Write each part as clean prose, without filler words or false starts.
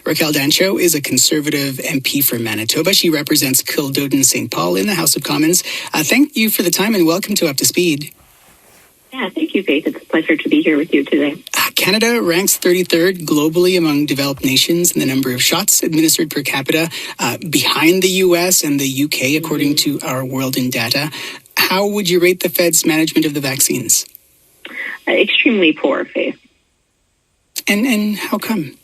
Raquel Dancho is a Conservative MP for Manitoba. She represents Kildoden St. Paul in the House of Commons. Thank you for the time and welcome to Up to Speed. Yeah, thank you, Faith. It's a pleasure to be here with you today. Canada ranks 33rd globally among developed nations in the number of shots administered per capita, behind the U.S. and the U.K., according to our World in Data. How would you rate the Fed's management of the vaccines? Extremely poor, Faith. And how come?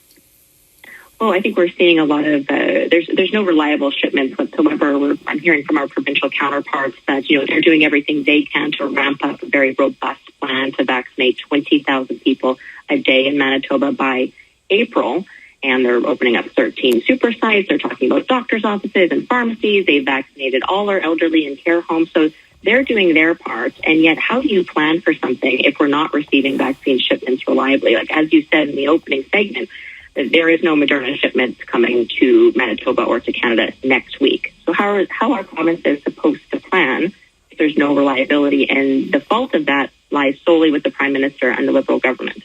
Well, I think we're seeing a lot of, there's no reliable shipments whatsoever. I'm hearing from our provincial counterparts that, they're doing everything they can to ramp up a very robust plan to vaccinate 20,000 people a day in Manitoba by April. And they're opening up 13 super sites. They're talking about doctors' offices and pharmacies. They've vaccinated all our elderly in care homes. So they're doing their part. And yet, how do you plan for something if we're not receiving vaccine shipments reliably? Like, as you said in the opening segment, there is no Moderna shipments coming to Manitoba or to Canada next week. So how are provinces supposed to plan if there's no reliability? And the fault of that lies solely with the Prime Minister and the Liberal government.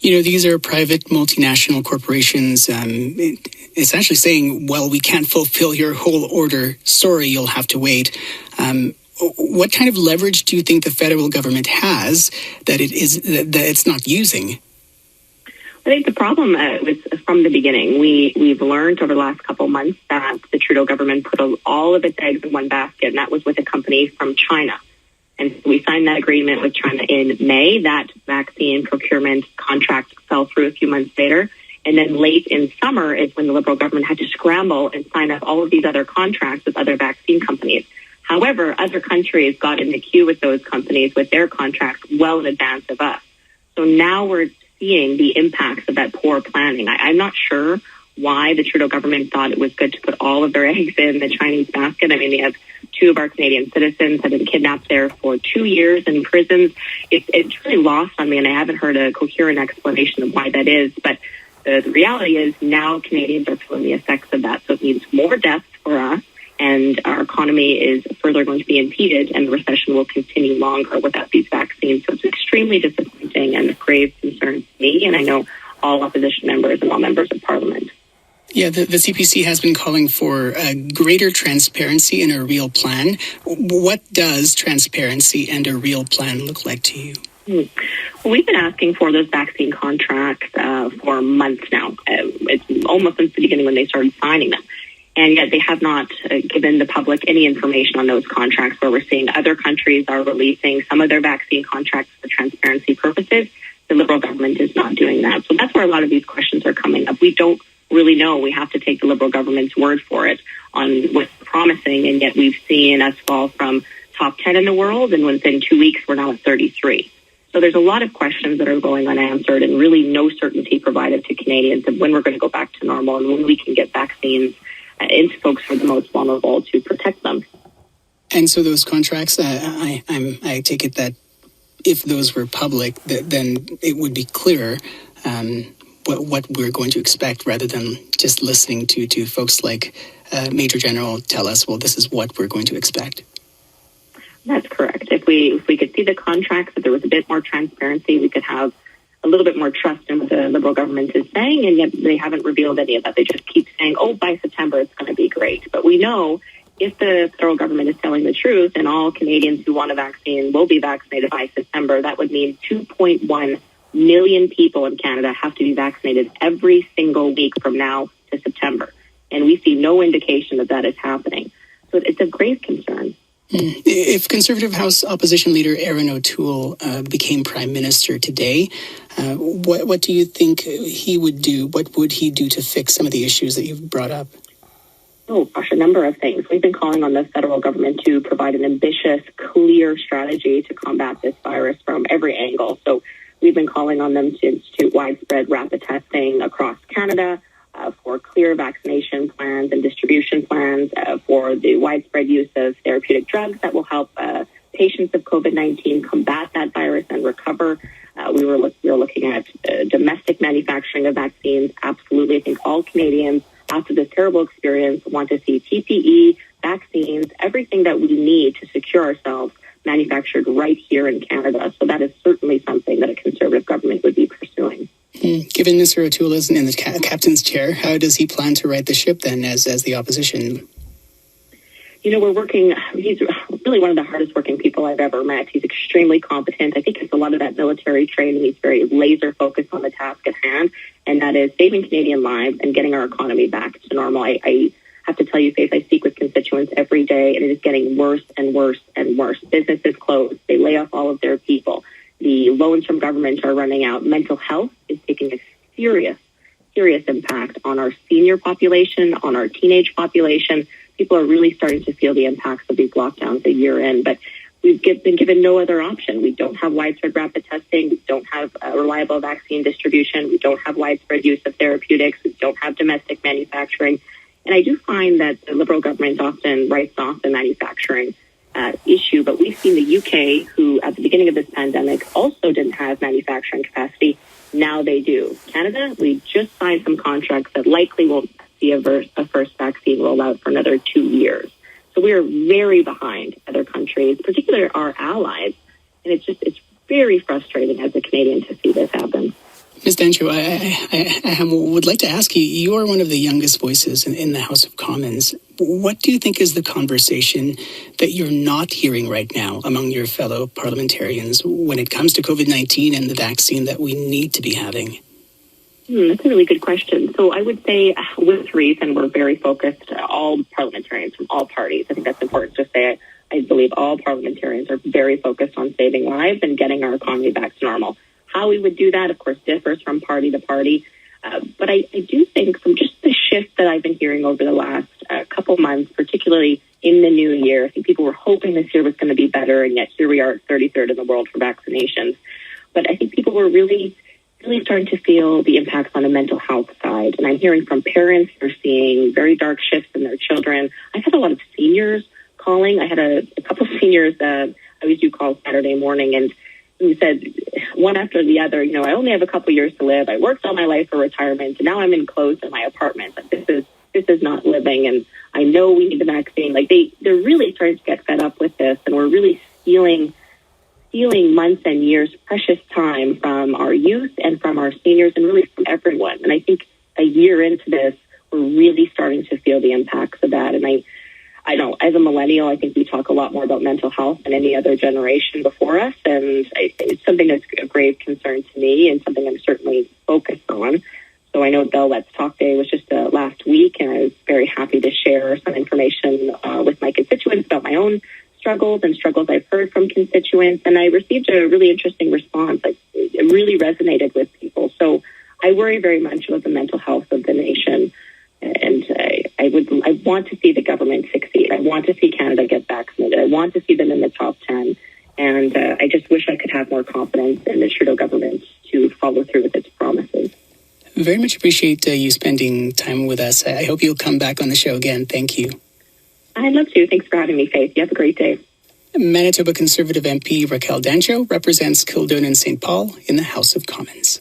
These are private multinational corporations essentially saying, well, we can't fulfill your whole order. Sorry, you'll have to wait. What kind of leverage do you think the federal government has that it's not using? I think the problem was from the beginning. We've learned over the last couple of months that the Trudeau government put all of its eggs in one basket, and that was with a company from China. And we signed that agreement with China in May. That vaccine procurement contract fell through a few months later. And then late in summer is when the Liberal government had to scramble and sign up all of these other contracts with other vaccine companies. However, other countries got in the queue with those companies with their contracts well in advance of us. So now we're seeing the impacts of that poor planning. I'm not sure why the Trudeau government thought it was good to put all of their eggs in the Chinese basket. I mean, they have 2 of our Canadian citizens have been kidnapped there for 2 years in prisons. It's really lost on me, and I haven't heard a coherent explanation of why that is. But the reality is now Canadians are feeling the effects of that. So it means more deaths for us, and our economy is further going to be impeded, and the recession will continue longer without these vaccines. So it's extremely disappointing and of grave concern to me, and I know all opposition members and all members of Parliament. Yeah, the CBC has been calling for greater transparency and a real plan. What does transparency and a real plan look like to you? Well, we've been asking for those vaccine contracts for months now. It's almost since the beginning when they started signing them. And yet they have not given the public any information on those contracts, where we're seeing other countries are releasing some of their vaccine contracts for transparency purposes. The Liberal government is not doing that. So that's where a lot of these questions are coming up. We don't really know. We have to take the Liberal government's word for it on what's promising, and yet we've seen us fall from top 10 in the world, and within 2 weeks we're now at 33. So there's a lot of questions that are going unanswered, and really no certainty provided to Canadians of when we're going to go back to normal and when we can get vaccines into folks who are the most vulnerable to protect them. And so those contracts, I take it that if those were public, then it would be clearer what we're going to expect, rather than just listening to folks like Major General tell us, well, this is what we're going to expect. That's correct. If we could see the contracts, if there was a bit more transparency, we could have a little bit more trust in what the Liberal government is saying, and yet they haven't revealed any of that. They just keep saying, oh, by September it's going to be great. But we know if the federal government is telling the truth and all Canadians who want a vaccine will be vaccinated by September, that would mean 2.1 million people in Canada have to be vaccinated every single week from now to September. And we see no indication that is happening. So it's a grave concern. If Conservative House Opposition Leader Erin O'Toole became Prime Minister today, what do you think he would do? What would he do to fix some of the issues that you've brought up? Oh, gosh, a number of things. We've been calling on the federal government to provide an ambitious, clear strategy to combat this virus from every angle. So we've been calling on them to institute widespread rapid testing across Canada, for clear vaccination plans and distribution plans, for the widespread use of therapeutic drugs that will help patients of COVID-19 combat that virus and recover. We were looking at domestic manufacturing of vaccines. Absolutely. I think all Canadians, after this terrible experience, want to see PPE, vaccines, everything that we need to secure ourselves manufactured right here in Canada. So that is certainly something that a Conservative government would be pursuing. Given Mr. O'Toole isn't in the captain's chair, how does he plan to right the ship then as the opposition? We're working, he's really one of the hardest working people I've ever met. He's extremely competent. I think it's a lot of that military training. He's very laser focused on the task at hand, and that is saving Canadian lives and getting our economy back to normal. I have to tell you, Faith, I speak with constituents every day, and it is getting worse and worse and worse. Businesses close. They lay off all of their people. The loans from government are running out. Mental health is taking a serious impact on our senior population, on our teenage population. People are really starting to feel the impacts of these lockdowns a year in, but we've been given no other option. We don't have widespread rapid testing. We don't have reliable vaccine distribution. We don't have widespread use of therapeutics. We don't have domestic manufacturing. And I do find that the Liberal government often writes off the manufacturing issue, but we've seen the UK, who at the beginning of this pandemic also didn't have manufacturing capacity. Now they do. Canada, we just signed some contracts that likely won't see a first vaccine rollout for another 2 years. So we are very behind other countries, particularly our allies. And it's very frustrating as a Canadian to see this happen. Ms. Dancho, I would like to ask you, you are one of the youngest voices in the House of Commons. What do you think is the conversation that you're not hearing right now among your fellow parliamentarians when it comes to COVID-19 and the vaccine that we need to be having? That's a really good question. So I would say with reason, we're very focused, all parliamentarians from all parties. I think that's important to say. I believe all parliamentarians are very focused on saving lives and getting our economy back to normal. How we would do that, of course, differs from party to party. But I do think from just the shift that I've been hearing over the last couple months, particularly in the new year, I think people were hoping this year was going to be better, and yet here we are 33rd in the world for vaccinations. But I think people were really starting to feel the impacts on the mental health side. And I'm hearing from parents, they're seeing very dark shifts in their children. I've had a lot of seniors calling. I had a couple of seniors I always do calls Saturday morning, and who said one after the other, I only have a couple years to live. I worked all my life for retirement, and now I'm enclosed in my apartment. Like, this is not living, and I know we need the vaccine. Like they're really starting to get fed up with this, and we're really stealing months and years, precious time from our youth and from our seniors and really from everyone. And I think a year into this, we're really starting to feel the impacts of that. And I know as a millennial, I think we talk a lot more about mental health than any other generation before us. And it's something that's a grave concern to me and something I'm certainly focused on. So I know Bell Let's Talk Day was just last week, and I was very happy to share some information with my constituents about my own struggles I've heard from constituents. And I received a really interesting response. It really resonated with people. So I worry very much about the mental health of the nation. And I want to see the government succeed. I want to see Canada get vaccinated. I want to see them in the top 10. And I just wish I could have more confidence in the Trudeau government to follow through with its promises. Very much appreciate you spending time with us. I hope you'll come back on the show again. Thank you. I'd love to. Thanks for having me, Faith. You have a great day. Manitoba Conservative MP Raquel Dancho represents Kildonan and St. Paul in the House of Commons.